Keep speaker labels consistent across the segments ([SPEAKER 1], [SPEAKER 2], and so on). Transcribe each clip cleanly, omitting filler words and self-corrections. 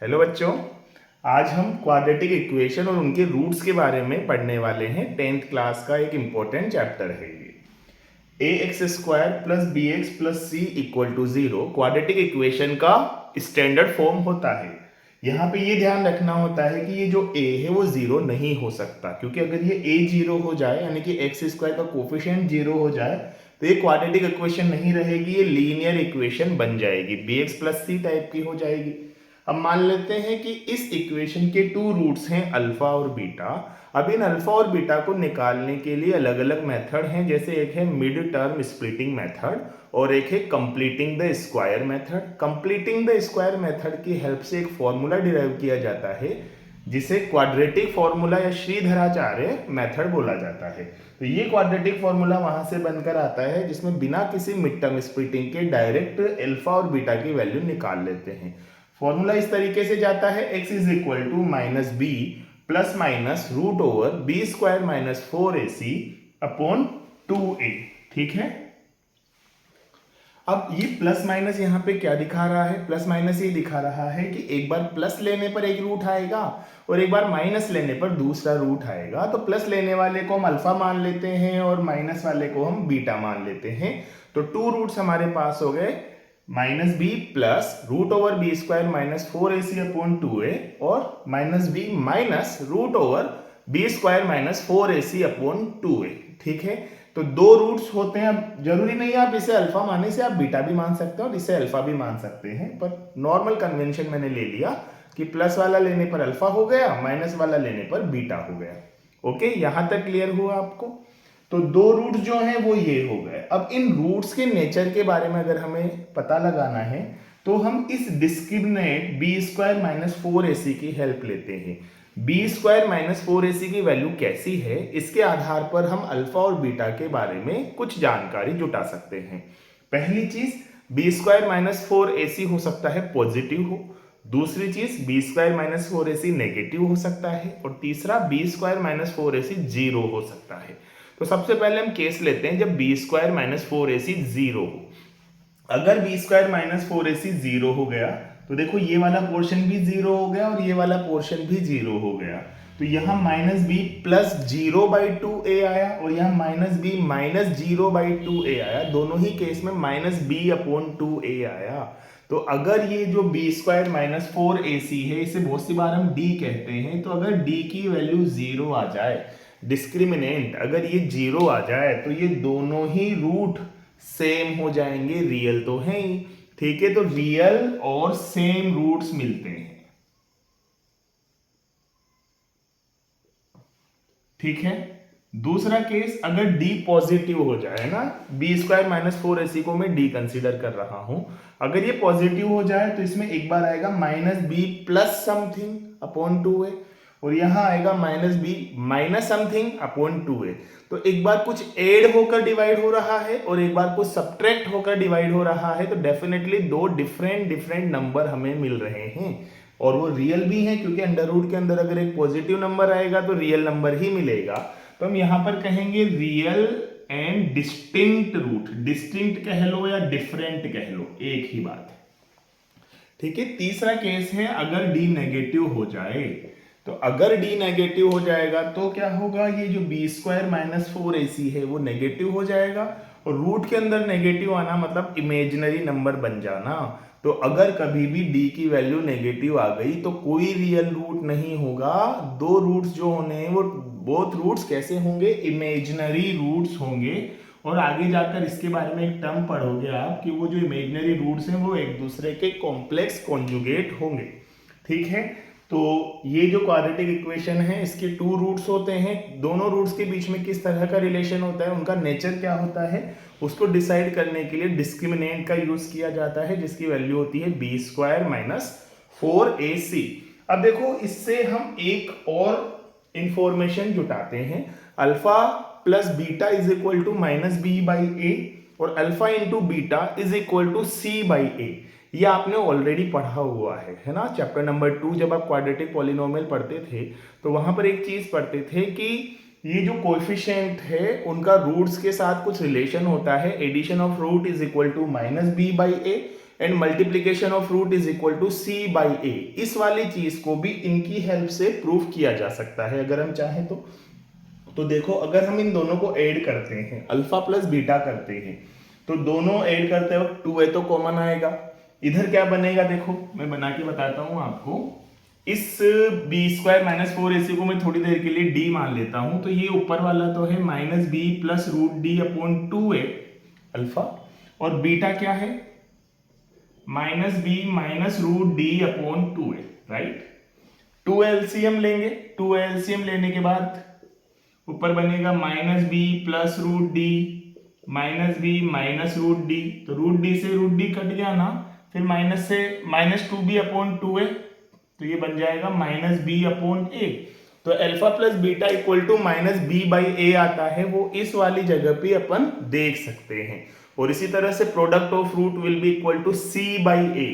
[SPEAKER 1] Hello बच्चों, आज हम क्वाड्रेटिक इक्वेशन और उनके रूट्स के बारे में पढ़ने वाले हैं। 10th क्लास का एक इम्पोर्टेंट चैप्टर है ये। A X square plus B X plus C equal to 0 quadratic equation का स्टैंडर्ड फॉर्म होता है। यहाँ पे ये ध्यान रखना होता है कि ये जो a है वो 0 नहीं हो सकता, क्योंकि अगर ये a 0 हो जाए यानी कि एक्स स्क्वायर का कोफिशिएंट 0 हो जाए तो ये क्वाड्रेटिक इक्वेशन नहीं रहेगी, ये लीनियर इक्वेशन बन जाएगी, B X plus C type की हो जाएगी। अब मान लेते हैं कि इस इक्वेशन के टू रूट्स हैं अल्फा और बीटा। अब इन अल्फा और बीटा को निकालने के लिए अलग अलग मेथड हैं, जैसे एक है मिड टर्म स्प्लिटिंग मेथड और एक है completing the square method. Completing the square method की हेल्प से एक फॉर्मूला डिराइव किया जाता है जिसे क्वाड्रेटिक फॉर्मूला या श्रीधराचार्य मेथड बोला जाता है। तो ये क्वाड्रेटिक फॉर्मूला वहां से बनकर आता है जिसमें बिना किसी मिड टर्म स्प्लिटिंग के डायरेक्ट अल्फा और बीटा की वैल्यू निकाल लेते हैं। फॉर्मूला इस तरीके से जाता है x is equal to minus B plus minus root over B square minus 4ac upon 2a। ठीक है, अब ये प्लस माइनस यहाँ पे क्या दिखा रहा है? प्लस माइनस ये दिखा रहा है कि एक बार प्लस लेने पर एक रूट आएगा और एक बार माइनस लेने पर दूसरा रूट आएगा। तो प्लस लेने वाले को हम अल्फा मान लेते हैं और माइनस वाले को हम बीटा मान लेते हैं। तो टू रूट्स हमारे पास हो गए, minus B plus root over B square minus 4ac upon 2a और minus b minus root over B square minus 4ac upon 2a। ठीक है, तो दो रूट्स होते हैं। अब जरूरी नहीं है आप इसे अल्फा माने से आप बीटा भी मान सकते हो और इसे अल्फा भी मान सकते हैं, पर नॉर्मल कन्वेंशन मैंने ले लिया कि प्लस वाला लेने पर अल्फा हो गया, माइनस वाला लेने पर बीटा हो गया। ओके, यहां तक क्लियर हुआ आपको? तो दो रूट जो हैं वो ये हो गए। अब इन रूट्स के नेचर के बारे में अगर हमें पता लगाना है तो हम इस discriminate B square minus 4ac की हेल्प लेते हैं। बी स्क्वायर माइनस 4ac की वैल्यू कैसी है, इसके आधार पर हम अल्फा और बीटा के बारे में कुछ जानकारी जुटा सकते हैं। पहली चीज, बी स्क्वायर माइनस 4ac हो सकता है पॉजिटिव हो। दूसरी चीज, B square minus 4ac negative हो सकता है। और तीसरा, बी स्क्वायर माइनस 4ac 0 हो सकता है। तो सबसे पहले हम केस लेते हैं जब बी स्क्वायर माइनस 4ac 0 हो। अगर बी स्क्वायर माइनस 4ac 0 हो गया तो देखो ये वाला पोर्शन भी 0 हो गया और ये वाला पोर्शन भी 0 हो गया। तो यहां माइनस बी प्लस 0/2a आया और यहां माइनस बी माइनस 0/2a आया। दोनों ही केस में माइनस बी अपॉन 2a आया। तो अगर ये जो बी स्क्वायर माइनस 4ac है, इसे बहुत सी बार हम d कहते हैं, तो अगर d की वैल्यू 0 आ जाए, डिस्क्रिमिनेंट अगर ये 0 आ जाए, तो ये दोनों ही रूट सेम हो जाएंगे, रियल तो है ही। ठीक है, तो रियल और सेम रूट्स मिलते हैं। ठीक है, दूसरा केस, अगर d पॉजिटिव हो जाए ना, बी स्क्वायर माइनस 4ac को मैं d कंसीडर कर रहा हूं, अगर ये पॉजिटिव हो जाए तो इसमें एक बार आएगा minus B plus something upon 2a और यहां आएगा minus b minus something upon 2a। तो एक बार कुछ ऐड होकर डिवाइड हो रहा है और एक बार कुछ सब्ट्रैक्ट होकर डिवाइड हो रहा है, तो डेफिनेटली दो डिफरेंट नंबर हमें मिल रहे हैं और वो रियल भी हैं, क्योंकि अंडर रूट के अंदर अगर एक पॉजिटिव नंबर आएगा तो रियल नंबर ही मिलेगा। तो हम यहां पर कहेंगे real and distinct root. Distinct कह लो या डिफरेंट कह लो, एक ही बात है। ठीक है, तीसरा केस है अगर d नेगेटिव हो जाए। तो अगर d नेगेटिव हो जाएगा तो क्या होगा, ये जो बी स्क्वायर माइनस 4ac है वो नेगेटिव हो जाएगा और रूट के अंदर नेगेटिव आना मतलब इमेजिनरी नंबर बन जाना। तो अगर कभी भी d की वैल्यू नेगेटिव आ गई तो कोई रियल रूट नहीं होगा। दो रूट्स जो होने हैं वो बोथ रूट्स कैसे होंगे, इमेजिनरी रूट्स होंगे। और आगे जाकर इसके बारे में एक टर्म पढ़ोगे आप कि वो जो इमेजिनरी रूट्स हैं वो एक दूसरे के कॉम्प्लेक्स कॉन्जुगेट होंगे। ठीक है, तो ये जो क्वाड्रेटिक इक्वेशन है इसके टू रूट्स होते हैं। दोनों रूट्स के बीच में किस तरह का रिलेशन होता है, उनका नेचर क्या होता है, उसको डिसाइड करने के लिए डिस्क्रिमिनेंट का यूज किया जाता है, जिसकी वैल्यू होती है बी स्क्वायर माइनस 4ac। अब देखो, इससे हम एक और इंफॉर्मेशन जुटाते हैं। Alpha plus beta is equal to minus B by A और alpha into beta is equal to C by A. ये आपने ऑलरेडी पढ़ा हुआ है ना, चैप्टर नंबर 2 जब आप क्वाड्रेटिक पॉलिनोमियल पढ़ते थे तो वहां पर एक चीज पढ़ते थे कि ये जो कोएफिशिएंट है उनका रूट्स के साथ कुछ रिलेशन होता है। Addition of root is equal to minus B by A and multiplication of root is equal to C by A. इस वाली चीज को भी इनकी हेल्प से प्रूफ किया जा सकता है अगर हम चाहें तो देखो, अगर हम इन दोनों को ऐड करते हैं, अल्फा प्लस बीटा करते हैं, तो दोनों ऐड करते वक्त 2a तो कॉमन आएगा। इधर क्या बनेगा, देखो मैं बना के बताता हूं आपको। इस बी स्क्वायर माइनस 4ac को मैं थोड़ी देर के लिए d मान लेता हूं, तो ये ऊपर वाला तो है minus B plus root D upon 2a alpha, और बीटा क्या है minus b minus root D upon 2a, right. 2 LCM लेंगे, 2 एलसीएम लेने के बाद ऊपर बनेगा minus B plus root D minus b minus root D, तो रूट डी से रूट डी कट गया ना, फिर माइनस से माइनस 2b अपॉन 2a, तो ये बन जाएगा माइनस बी अपॉन ए। तो alpha plus beta equal to minus B by A आता है, वो इस वाली जगह पे अपन देख सकते हैं। और इसी तरह से product of root will be equal to C by A.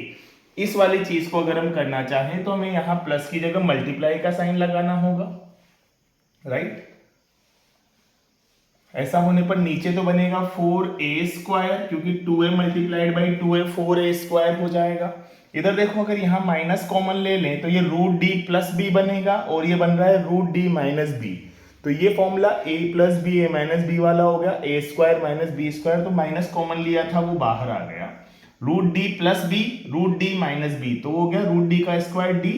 [SPEAKER 1] इस वाली चीज को अगर हम करना चाहें तो हमें यहाँ प्लस की जगह मल्टीप्लाई का साइन लगाना होगा, राइट। ऐसा होने पर नीचे तो बनेगा 4a स्क्वायर, क्योंकि 2a multiplied by 2a 4a square हो जाएगा। इधर देखो, अगर यहाँ माइनस कॉमन ले लें तो ये रूट डी प्लस बी बनेगा, और ये बन रहा है रूट डी माइनस बी। तो ये formula a plus b a minus b वाला हो गया, a square minus b square, तो माइनस कॉमन लिया था वो बाहर आ गया। Root D plus b root D minus b, तो हो गया रूट डी का square D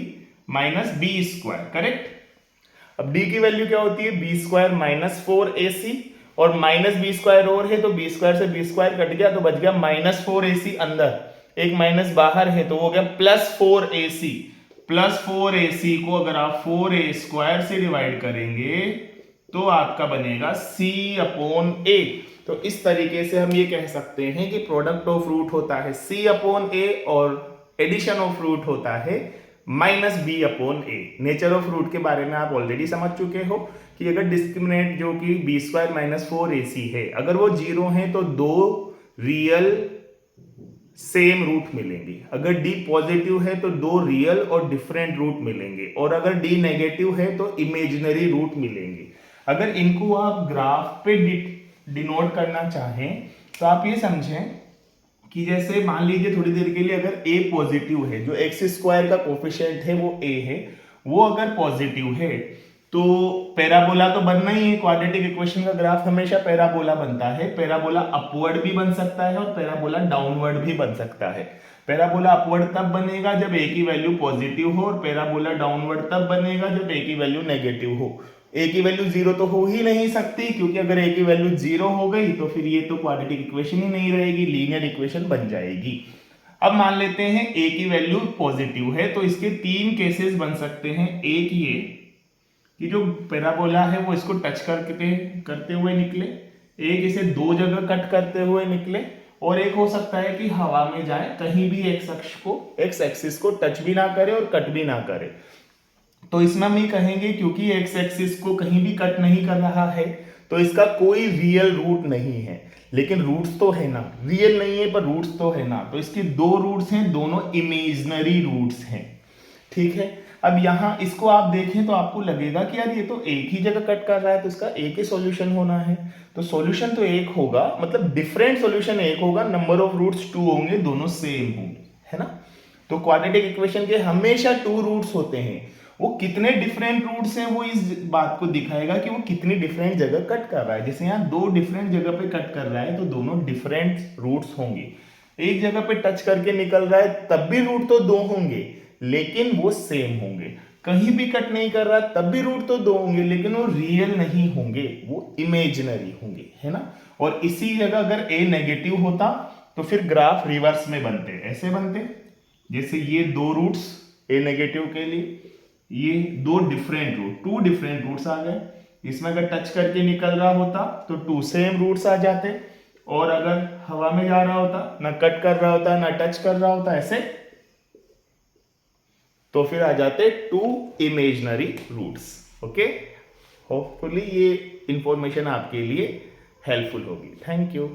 [SPEAKER 1] minus b square, correct. अब d की वैल्यू क्या होती है, बी स्क्वायर माइनस 4ac, और माइनस बी स्क्वायर और है तो बी स्क्वायर से बी स्क्वायर कट गया, तो बच गया माइनस 4ac, अंदर एक माइनस बाहर है तो हो गया प्लस 4ac। प्लस 4ac को अगर आप 4a स्क्वायर से डिवाइड करेंगे तो आपका बनेगा c अपॉन a। तो इस तरीके से हम ये कह सकते हैं कि प्रोडक्ट ऑफ रूट होता है c अपॉन a और एडिशन ऑफ रूट होता है minus b upon a. Nature of root के बारे में आप ऑलरेडी समझ चुके हो कि अगर डिस्क्रिमिनेंट जो कि बी स्क्वायर माइनस 4ac है, अगर वो जीरो है तो दो रियल सेम रूट मिलेंगे, अगर d पॉजिटिव है तो दो रियल और डिफरेंट रूट मिलेंगे, और अगर d नेगेटिव है तो इमेजिनरी रूट मिलेंगे। अगर इनको आप ग्राफ पे डिनोट करना चाहें तो आप ये समझें कि जैसे मान लीजिए थोड़ी देर के लिए अगर a पॉजिटिव है, जो x स्क्वायर का कोफिशिएंट है वो a है, वो अगर पॉजिटिव है तो पैराबोला तो बनना ही है। क्वाड्रेटिक इक्वेशन का ग्राफ हमेशा पैराबोला बनता है। पैराबोला अपवर्ड भी बन सकता है और पैराबोला डाउनवर्ड भी बन सकता है। पैराबोला अपवर्ड तब बनेगा जब a की वैल्यू पॉजिटिव हो, और पैराबोला डाउनवर्ड तब बनेगा जब a की वैल्यू नेगेटिव हो। a की वैल्यू जीरो तो हो ही नहीं सकती, क्योंकि अगर a की वैल्यू जीरो हो गई तो फिर ये तो क्वाड्रेटिक इक्वेशन ही नहीं रहेगी, लीनियर इक्वेशन बन जाएगी। अब मान लेते हैं a की वैल्यू पॉजिटिव है, तो इसके तीन केसेस बन सकते हैं। एक ये कि जो पैराबोला है वो इसको टच करते हुए निकले, एक इसे दो जगह कट करते हुए निकले, और एक हो सकता है कि हवा में जाए, कहीं भी एक्स एक्सिस को टच भी ना करे और कट भी ना करे। तो इसमें हम ये कहेंगे क्योंकि एक्स एक्सिस को कहीं भी कट नहीं कर रहा है तो इसका कोई रियल रूट नहीं है। लेकिन रूट्स तो है ना, रियल नहीं है पर रूट्स तो है ना, तो इसके दो रूट्स हैं, दोनों इमेजिनरी रूट्स हैं, ठीक है। अब यहाँ इसको आप देखें तो आपको लगेगा कि यार ये तो एक ही जगह कट कर रहा है, तो इसका एक ही सॉल्यूशन होना है। तो सॉल्यूशन तो एक होगा, मतलब डिफरेंट सॉल्यूशन एक होगा, नंबर ऑफ रूट्स 2 होंगे, दोनों सेम होंगे, है ना। तो क्वाड्रेटिक इक्वेशन के हमेशा 2 रूट्स होते हैं। वो कितने डिफरेंट रूट्स हैं वो इस बात को दिखाएगा कि वो कितनी डिफरेंट जगह कट कर रहा है। जैसे यहाँ दो डिफरेंट जगह पे कट कर रहा है तो दोनों डिफरेंट रूट्स होंगे। एक जगह पे टच करके निकल रहा है तब भी रूट तो 2 होंगे लेकिन वो सेम होंगे। कहीं भी कट नहीं कर रहा तब भी रूट तो 2 होंगे लेकिन वो रियल नहीं होंगे, वो इमेजिनरी होंगे, है ना। और इसी जगह अगर a नेगेटिव होता तो फिर ग्राफ रिवर्स में बनते, ऐसे बनते। जैसे ये दो रूट्स a नेगेटिव के लिए, ये दो डिफरेंट रूट, 2 डिफरेंट रूट्स आ गए। इसमें अगर टच करके निकल रहा होता तो 2 सेम रूट्स आ जाते, और अगर हवा में जा रहा होता, ना कट कर रहा होता ना टच कर रहा होता ऐसे, तो फिर आ जाते 2 इमेजिनरी रूट्स। ओके, होपफुली ये इंफॉर्मेशन आपके लिए हेल्पफुल होगी। Thank you.